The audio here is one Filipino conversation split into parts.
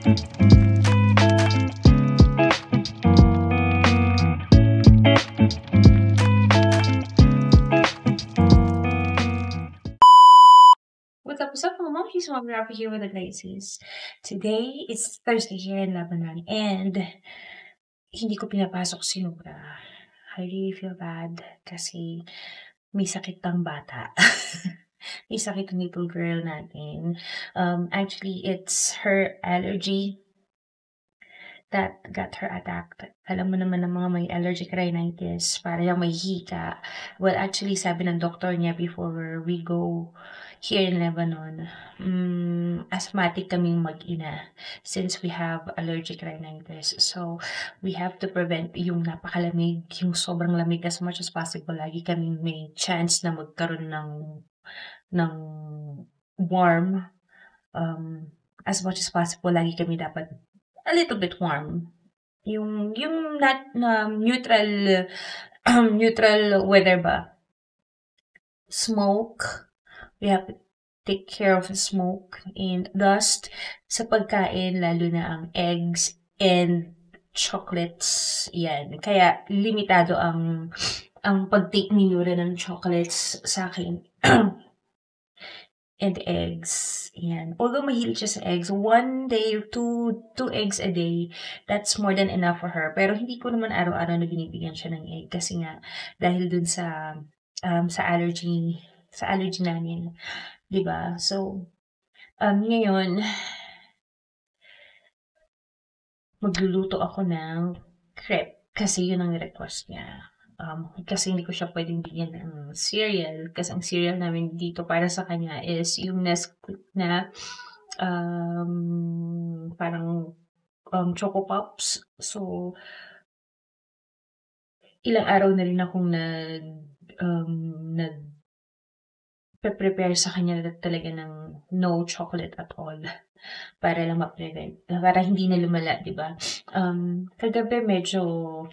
What's up, mga monkeys? Mom Rapper here with the Glaces. Today is Thursday here in Lebanon, and hindi ko pinapasok si Nura. I really feel bad kasi may sakit ang bata. May sakit ang little girl natin. Actually, it's her allergy that got her attacked. Alam mo naman ng mga may allergic rhinitis, para yung may hika. Well, actually, sabi ng doctor niya before we go here in Lebanon, asthmatic kaming mag-ina since we have allergic rhinitis. So, we have to prevent yung napakalamig, yung sobrang lamig as much as possible. Lagi kaming may chance na magkaroon ng warm. As much as possible, lagi kami dapat a little bit warm. Yung not neutral weather ba? Smoke. We have to take care of the smoke and dust sa pagkain, lalo na ang eggs and chocolates. Yan. Kaya limitado ang pag-take ni Nura ng chocolates sa akin. And eggs. Yan. Although mahilig siya sa eggs, 1 day, 2 eggs a day, that's more than enough for her. Pero hindi ko naman araw-araw na binibigyan siya ng egg kasi nga dahil dun sa allergy namin, 'di ba? So ngayon magluluto ako ng crepe kasi yun ang request niya. Kasi hindi ko siya pwedeng bigyan ng cereal kasi ang cereal namin dito para sa kanya is yung Nesquik na parang Choco Pops. So, ilang araw na rin akong prepare sa kanya talaga ng no chocolate at all para lang ma-prevent, para hindi na lumala, diba? Kagabi medyo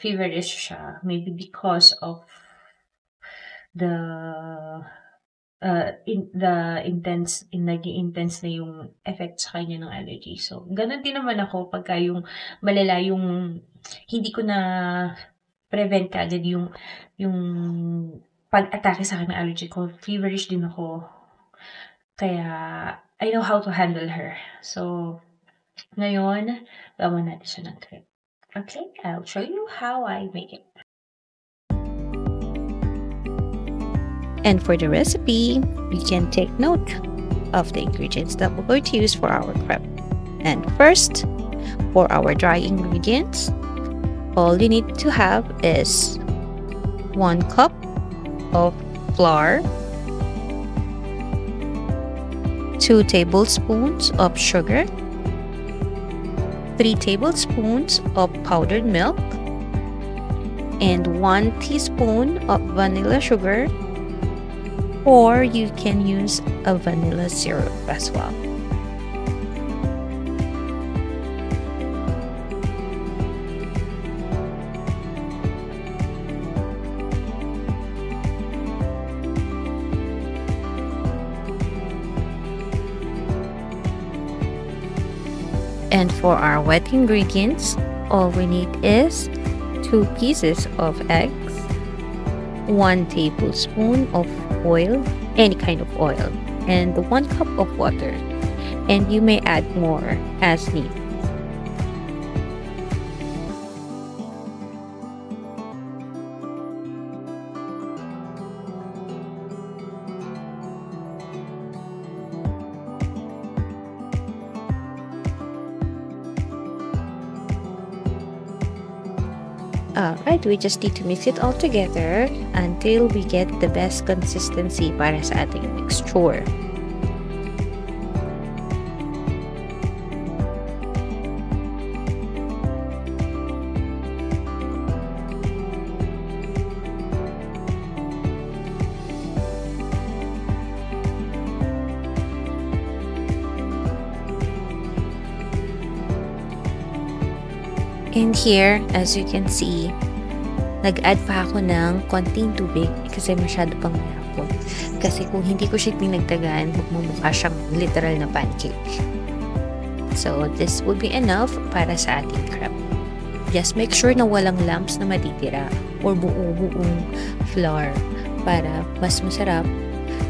feverish siya, maybe because of the intense na yung effect sa kanya ng allergy. So, ganun din naman ako pagka yung malala yung hindi ko na prevent kaagad yung pag-atake sa akin ng allergy ko. Feverish din ako. Kaya, I know how to handle her. So, ngayon, gawan natin siya ng crepe. Okay, I'll show you how I make it. And for the recipe, we can take note of the ingredients that we're going to use for our crepe. And first, for our dry ingredients, all you need to have is 1 cup of flour, 2 tablespoons of sugar, 3 tablespoons of powdered milk, and 1 teaspoon of vanilla sugar, or you can use a vanilla syrup as well. And for our wet ingredients, all we need is 2 pieces of eggs, 1 tablespoon of oil, any kind of oil, and 1 cup of water. And you may add more as needed. Alright, we just need to mix it all together until we get the best consistency para sa ating mixture. And here, as you can see, nag-add pa ako ng konting tubig kasi masyado pang malapot. Kasi kung hindi ko siya dinagdagan, magmumukha siyang literal na pancake. So, this would be enough para sa ating crepe. Just make sure na walang lumps na matitira or buo-buong flour para mas masarap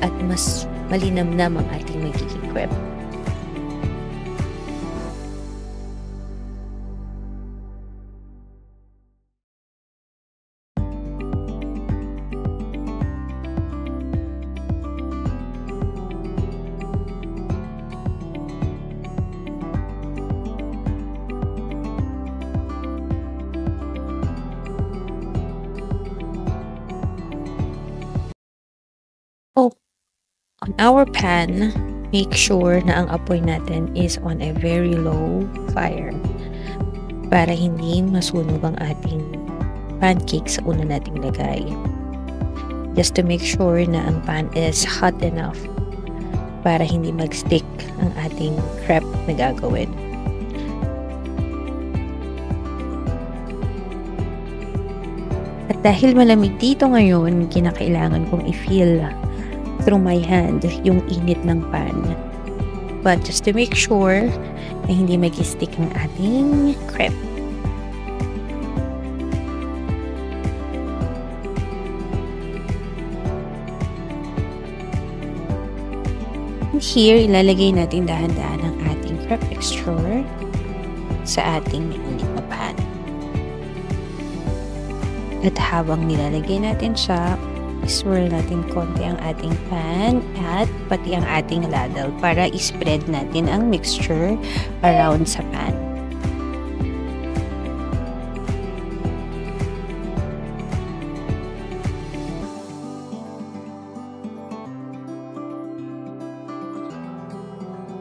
at mas malinamnam ang ating magiging crepe. On our pan, make sure na ang apoy natin is on a very low fire para hindi masunog ang ating pancake sa una nating lagay. Just to make sure na ang pan is hot enough para hindi mag-stick ang ating crepe na gagawin. At dahil malamig dito ngayon, kinakailangan kong i-feel through my hand yung init ng pan. But just to make sure na hindi mag-stick ang ating crepe. Here, ilalagay natin dahan-dahan ang ating crepe mixture sa ating init na pan. At habang nilalagay natin siya, swirl natin konti ang ating pan at pati ang ating ladle para i-spread natin ang mixture around sa pan.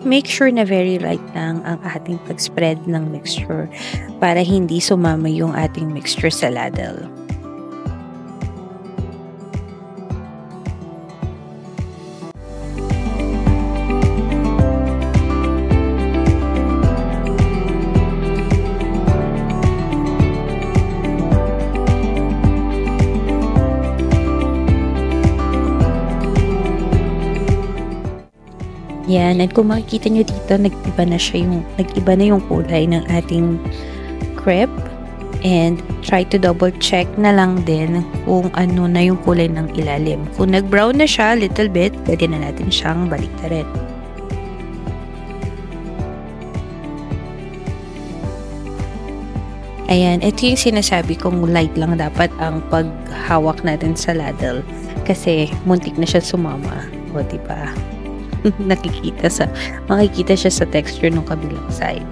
Make sure na very light lang ang ating pag-spread ng mixture para hindi sumama yung ating mixture sa ladle. Yan, at kung makikita nyo dito, nag-iba na yung kulay ng ating crepe. And try to double check na lang din kung ano na yung kulay ng ilalim. Kung nag-brown na siya little bit, pwede na natin siyang baliktarin. Ayan, ito yung sinasabi kong light lang dapat ang paghawak natin sa ladle. Kasi muntik na siya sumama. O, diba? Makikita siya sa texture ng kabilang side.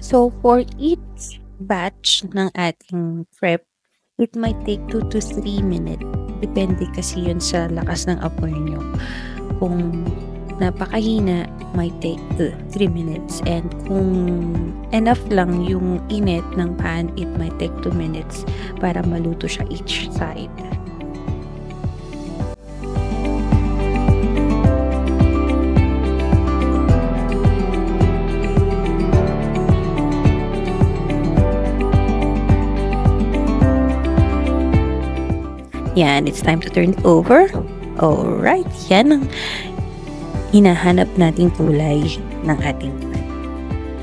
So, for each batch ng ating crepe, it might take 2 to 3 minutes. Depende kasi yun sa lakas ng apoy nyo. Kung napakahina, might take 3 minutes. And kung enough lang yung init ng pan, it might take 2 minutes para maluto siya each side. Yan, it's time to turn it over. Alright, yan ang hinahanap nating kulay ng ating pan.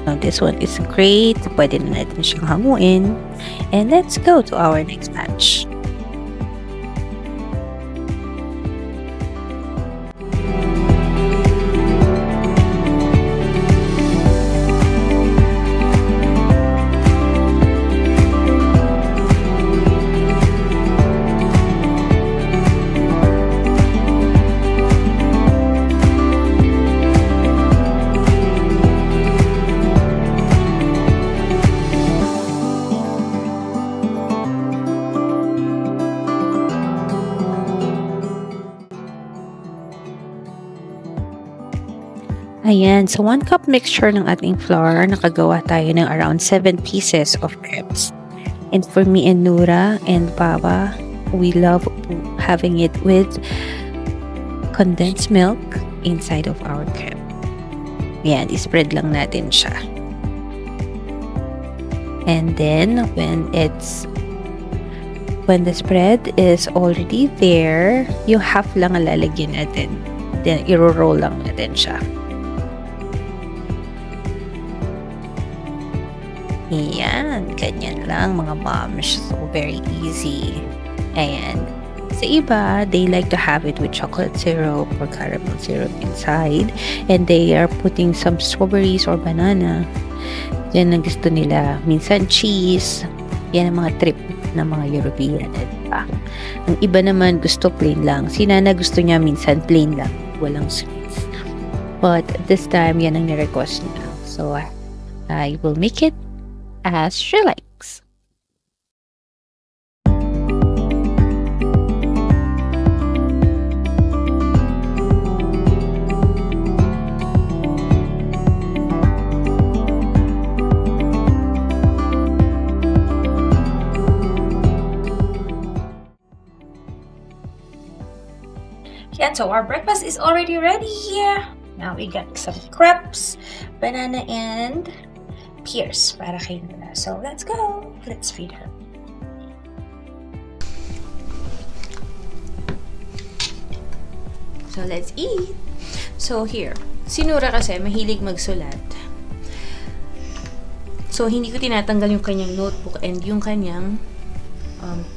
Now, this one is great. Pwede na natin siyang hanguin. And let's go to our next batch. Ayan, so 1 cup mixture ng ating flour, nakagawa tayo ng around 7 pieces of crepes. And for me and Nura and Papa, we love having it with condensed milk inside of our crepe. Ayan, i-spread lang natin siya. And then, when it's When the spread is already there, yung half lang ang lalagyan natin. Then, iro-roll lang natin siya. Ayan, ganyan lang mga moms. So, very easy. And sa iba, they like to have it with chocolate syrup or caramel syrup inside. And they are putting some strawberries or banana. Yan ang gusto nila. Minsan cheese. Yan ang mga trip ng mga European. Diba? Ang iba naman gusto plain lang. Si Nana gusto niya minsan plain lang. Walang sweets. But this time, yan ang nirequest niya. So, I will make it as she likes. Yeah, so our breakfast is already ready. Now we got some crepes, banana, and pears para kay Nana. So let's go. Let's feed her. So let's eat. So here, si Nura kasi mahilig magsulat. So hindi ko tinatanggal yung kanyang notebook and yung kanyang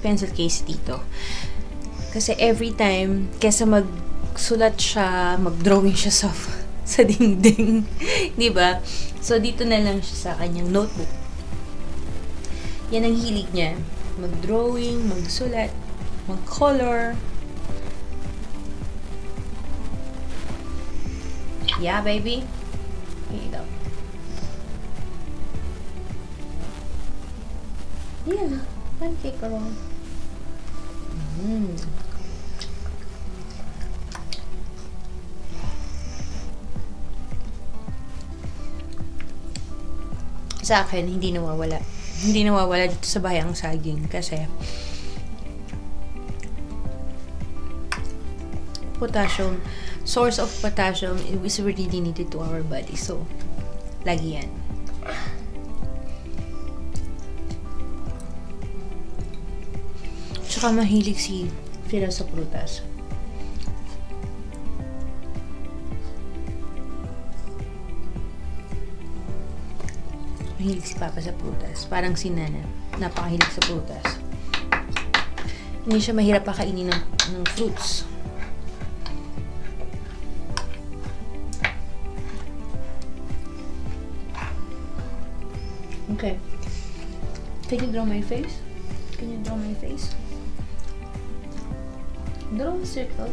pencil case dito. Kasi every time, kesa magsulat siya, mag-drawing siya sa dingding. Diba? So, dito na lang siya sa kanyang notebook. Yan ang hilig niya. Mag-drawing, magsulat, mag-color. Yeah, baby? Here you go. Yeah, pancake roll. Sa akin, hindi nawawala. Hindi nawawala dito sa bahay ang saging kasi potassium, source of potassium is really needed to our body. So, lagi yan. Tsaka mahilig si Fira sa prutas. Mahilig si Papa sa prutas. Parang si Nana. Napakahilig sa prutas. Hindi siya mahirap pakainin ng fruits. Okay. Can you draw my face? Can you draw my face? Draw a circle.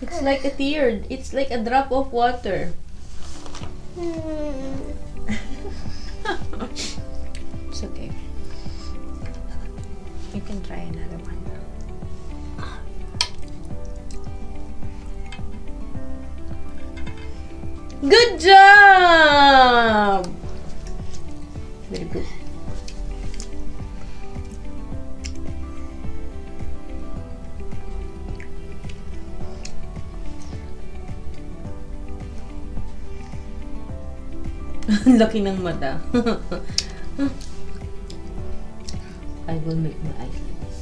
It's like a tear. It's like a drop of water. It's okay. You can try another one. Good job! Very good. Laki ng mata. I will make my eyes like this.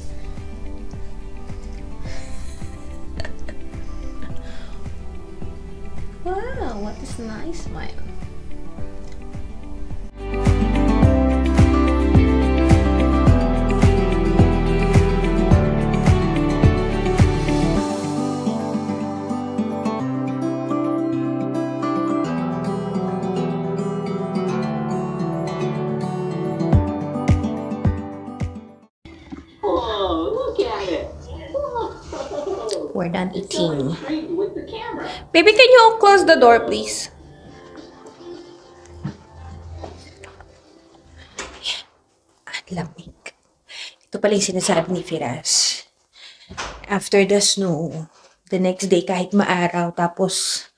Wow, what is nice smile. We're done eating. Baby, can you close the door, please? At lamig. Ito pala yung sinasabi ni Firas. After the snow, the next day kahit maaraw, tapos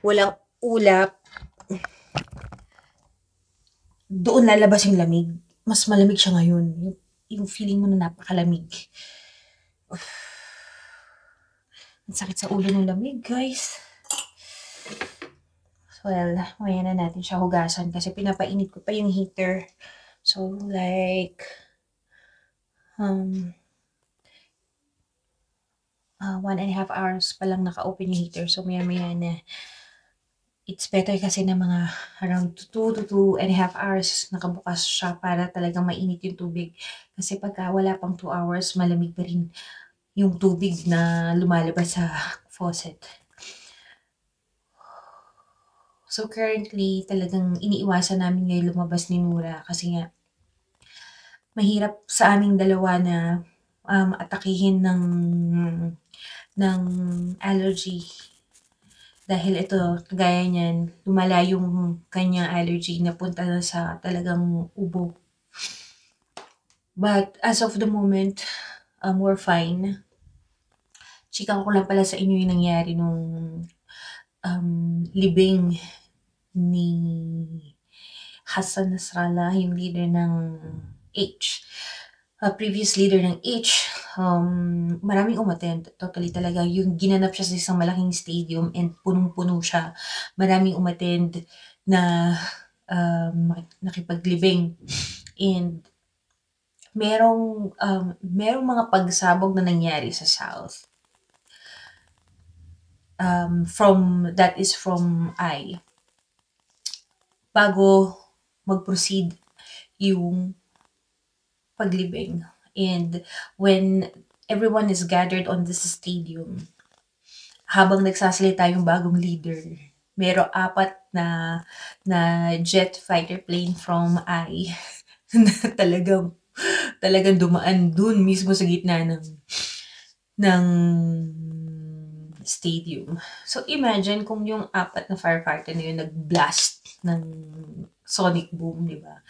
walang ulap, doon lalabas yung lamig. Mas malamig siya ngayon. Yung feeling mo na napakalamig. Ang sakit sa ulo ng lamig, guys. Well, mamaya na natin siya hugasan kasi pinapainit ko pa yung heater. So, like, 1.5 hours pa lang naka-open yung heater. So, maya-maya na. It's better kasi na mga around 2 to 2.5 hours nakabukas siya para talagang mainit yung tubig. Kasi pagka wala pang 2 hours, malamig pa rin yung tubig na lumalabas sa faucet. So, currently, talagang iniiwasan namin ngayon lumabas ni Nura kasi nga, mahirap sa aming dalawa na atakihin ng allergy. Dahil ito, kagaya niyan, lumala yung kanyang allergy na punta na sa talagang ubo. But as of the moment, we're fine. Chika ko lang pala sa inyo yung nangyari nung libing ni Hassan Nasrallah, yung leader ng H. Previous leader ng H, maraming umattend. Totally talaga. Yung ginanap siya sa isang malaking stadium and punong-puno siya. Maraming umattend na nakipaglibing. And merong mga pagsabog na nangyari sa South. That is from I. Bago mag-proceed yung paglibing. And when everyone is gathered on this stadium, habang nagsasalita yung bagong leader, merong 4 na jet fighter plane from I na talagang dumaan dun mismo sa gitna ng stadium. So, imagine kung yung 4 na firefighter na yun nag-blast ng sonic boom, di ba?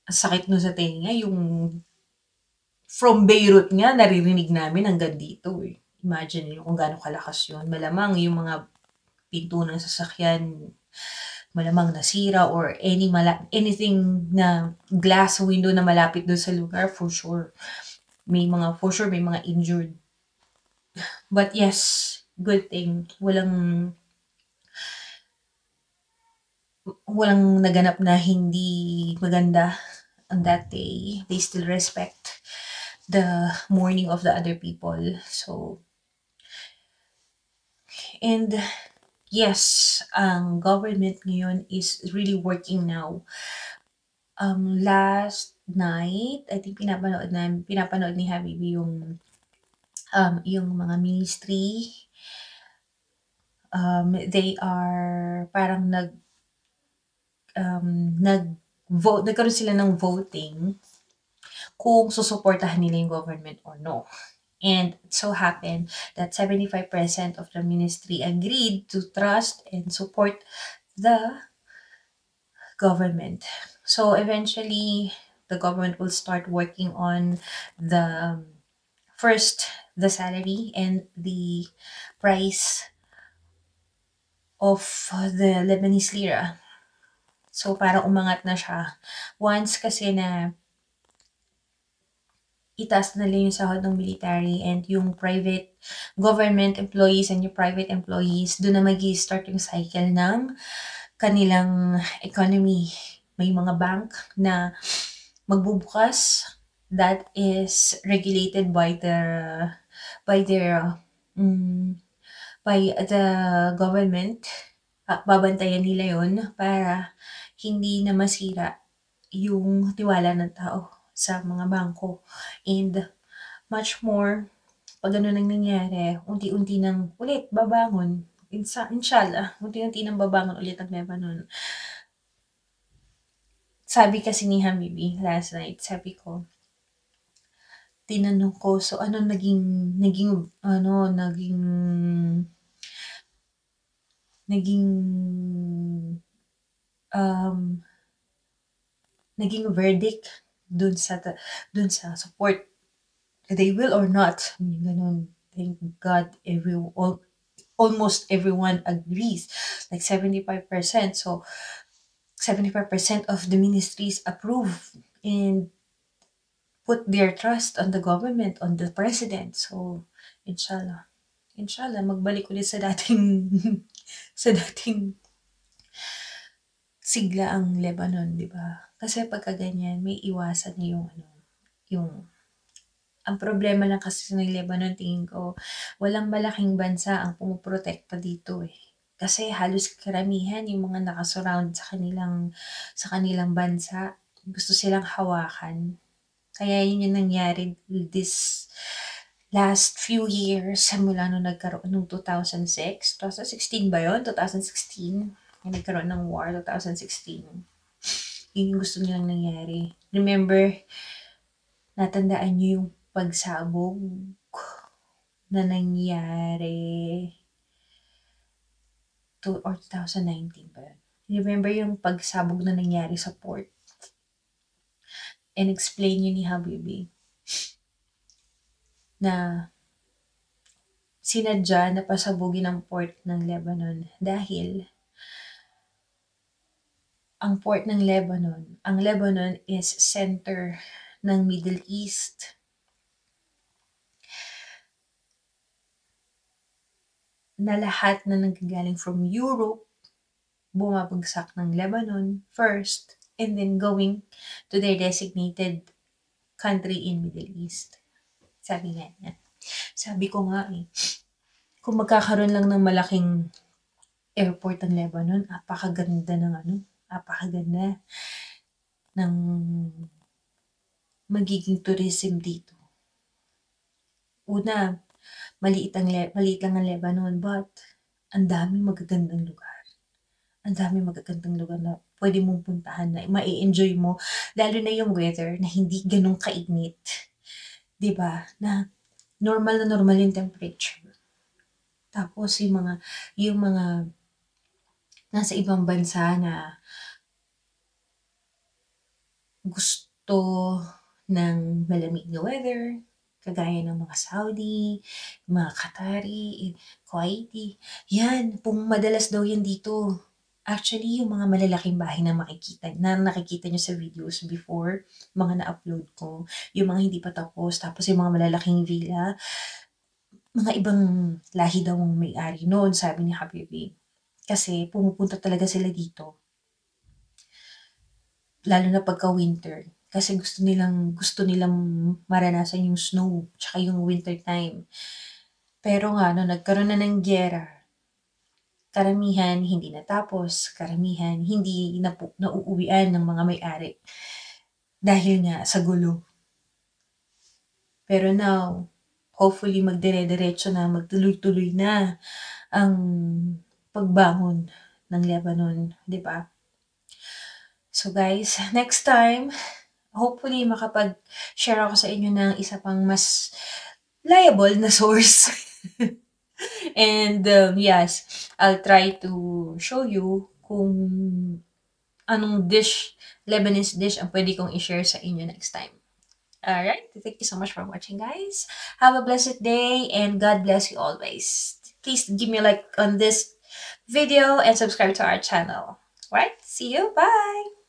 Sakit no sa tenga, yung from Beirut nga, naririnig namin hanggang dito eh. Imagine nyo kung gaano kalakas yun. Malamang yung mga pinto ng sasakyan, malamang nasira or anything na glass window na malapit doon sa lugar, for sure. May mga injured. But yes, good thing. Walang naganap na hindi maganda on that day. They still respect the mourning of the other people. So, and yes, ang government ngayon is really working now. Last night, I think pinapanood ni Habibi yung mga ministry. They are parang nag-vote, nagkaroon sila ng voting kung susuportahan nila yung government or no. And it so happened that 75% of the ministry agreed to trust and support the government. So eventually, the government will start working on the salary and the price of the Lebanese lira. So, parang umangat na siya. Once kasi na itaas na nila yung sahod ng military and yung private government employees and yung private employees, doon na mag-i-start yung cycle ng kanilang economy. May mga bank na magbubukas that is regulated by the government. Babantayan nila yon para hindi na masira yung tiwala ng tao sa mga bangko. And much more, pag ano nang nangyari, unti-unti nang ulit babangon. Inshallah, unti-unti nang babangon ulit ang Lebanon. Sabi kasi ni Habibi last night, sabi ko, tinanong ko, so ano naging verdict dun sa support. They will or not. Ganun. Thank God, almost everyone agrees. Like 75%. So, 75% of the ministries approve and put their trust on the government, on the president. So, inshallah, magbalik ulit sa dating sa dating sigla ang Lebanon, di ba? Kasi pagka ganyan, may iwasan niya yung ang problema lang kasi ng Lebanon, tingin ko, walang malaking bansa ang pumuprotekta dito eh. Kasi halos karamihan yung mga nakasurround sa kanilang bansa, gusto silang hawakan. Kaya yun yung nangyari this last few years, mula nung nagkaroon nung 2006. 2016 ba yun? 2016. Yung nagkaroon ng war, 2016. Yun yung gusto nilang nangyari. Remember, natandaan niyo yung pagsabog na nangyari or 2019 ba yun? Remember yung pagsabog na nangyari sa port? And explain yun ni Habibi na sinadya na pasabugin ang port ng Lebanon dahil ang port ng Lebanon, ang Lebanon is center ng Middle East. Na lahat na nanggagaling from Europe, bumabagsak ng Lebanon first, and then going to their designated country in Middle East. Sabi nga niya. Sabi ko nga kung magkakaroon lang ng malaking airport ng Lebanon, apakaganda ng magiging tourism dito. Una, maliit lang ang Lebanon, but ang daming magagandang lugar. Ang daming magagandang lugar na pwede mong puntahan na mai-enjoy mo, lalo na yung weather na hindi ganun kainit. 'Di ba? Na normal yung temperature. Tapos yung mga nasa ibang bansa na gusto ng malamig na weather, kagaya ng mga Saudi, mga Qatari, Kuwaiti. Yan, madalas daw yan dito. Actually, yung mga malalaking bahay na nakikita nyo sa videos before, mga na-upload ko, yung mga hindi pa tapos yung mga malalaking villa, mga ibang lahi daw ang may-ari noon, sabi ni Habibi. Kasi pumupunta talaga sila dito. Lalo na pagka-winter. Kasi gusto nilang maranasan yung snow, tsaka yung winter time. Pero nga, nagkaroon na ng gyera, karamihan hindi natapos, karamihan hindi nauuwian ng mga may-ari. Dahil nga sa gulo. Pero now, hopefully magdire-diretso na, magtuloy-tuloy na ang pagbangon ng Lebanon, di ba? So guys, next time, hopefully makapag-share ako sa inyo ng isa pang mas reliable na source. And yes, I'll try to show you kung anong Lebanese dish ang pwede kong i-share sa inyo next time. Alright, thank you so much for watching, guys. Have a blessed day and God bless you always. Please give me a like on this video and subscribe to our channel. Alright, see you. Bye.